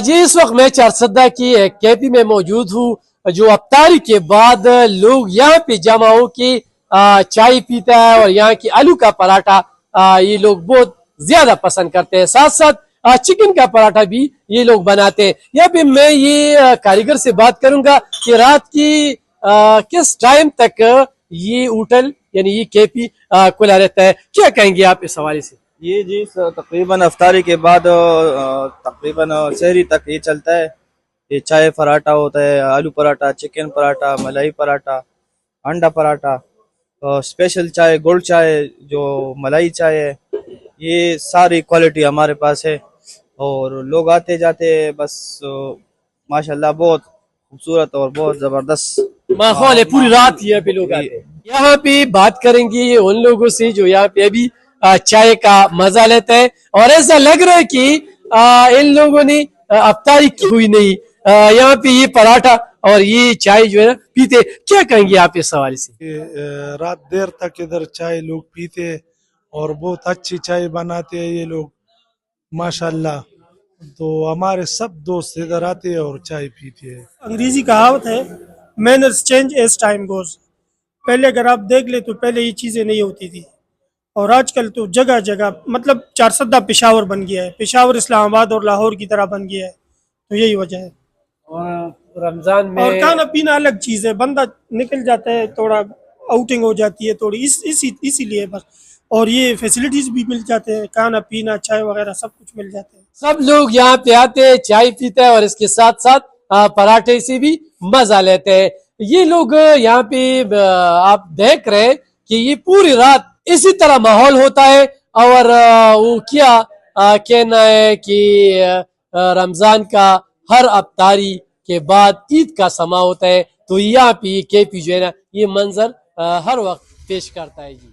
جی اس وقت میں چارسدہ کی ایک کیفی میں موجود ہوں جو افطاری کے بعد لوگ یہاں پہ جمع ہو کے چائے پیتا ہے اور یہاں کی آلو کا پراٹھا یہ لوگ بہت زیادہ پسند کرتے ہیں. ساتھ ساتھ چکن کا پراٹھا بھی یہ لوگ بناتے ہیں. یہاں پہ میں یہ کاریگر سے بات کروں گا کہ رات کی کس ٹائم تک یہ ہوٹل یعنی یہ کیفی کھلا رہتا ہے. کیا کہیں گے آپ اس حوالے سے؟ یہ جی تقریباً افطاری کے بعد تقریباً شہری تک یہ چلتا ہے. یہ چائے پراٹھا ہوتا ہے، آلو پراٹھا، چکن پراٹھا، ملائی پراٹھا، انڈا پراٹھا، اسپیشل چائے، گڑ چائے، جو ملائی چائے ہے، یہ ساری کوالٹی ہمارے پاس ہے اور لوگ آتے جاتے بس ماشاءاللہ بہت خوبصورت اور بہت زبردست ماحول ہے. پوری رات یہاں پہ لوگ آتے ہیں. یہاں پہ بات کریں گے ان لوگوں سے جو یہاں پہ ابھی چائے کا مزہ لیتے ہیں اور ایسا لگ رہا ہے کہ ان لوگوں نے افطاری کی ہوئی نہیں. یہاں پہ یہ پراٹھا اور یہ چائے جو ہے نا پیتے. کیا کہیں گے آپ اس حوالے سے؟ رات دیر تک ادھر چائے لوگ پیتے اور بہت اچھی چائے بناتے ہیں یہ لوگ ماشاءاللہ. تو ہمارے سب دوست ادھر آتے ہیں اور چائے پیتے ہیں. انگریزی کہاوت ہے manners change as time goes. پہلے اگر آپ دیکھ لیں تو پہلے یہ چیزیں نہیں ہوتی تھی اور آج کل تو جگہ جگہ مطلب چارسدہ پشاور بن گیا ہے، پشاور اسلام آباد اور لاہور کی طرح بن گیا ہے. تو یہی وجہ ہے. رمضان میں اور کھانا پینا الگ چیز ہے، بندہ نکل جاتا ہے، تھوڑا آؤٹنگ ہو جاتی ہے تھوڑی اسی لیے بس. اور یہ فیسلٹیز بھی مل جاتے ہیں، کھانا پینا چائے وغیرہ سب کچھ مل جاتے ہیں. سب لوگ یہاں پہ آتے ہیں، چائے پیتے ہیں اور اس کے ساتھ ساتھ پراٹھے سے بھی مزہ لیتے ہیں. یہ لوگ یہاں پہ آپ دیکھ رہے ہیں کہ یہ پوری رات اسی طرح ماحول ہوتا ہے. اور وہ کیا کہنا ہے کہ رمضان کا ہر افطاری کے بعد عید کا سما ہوتا ہے تو یہاں پہ یہ کیفی جو ہے نا یہ منظر ہر وقت پیش کرتا ہے. جی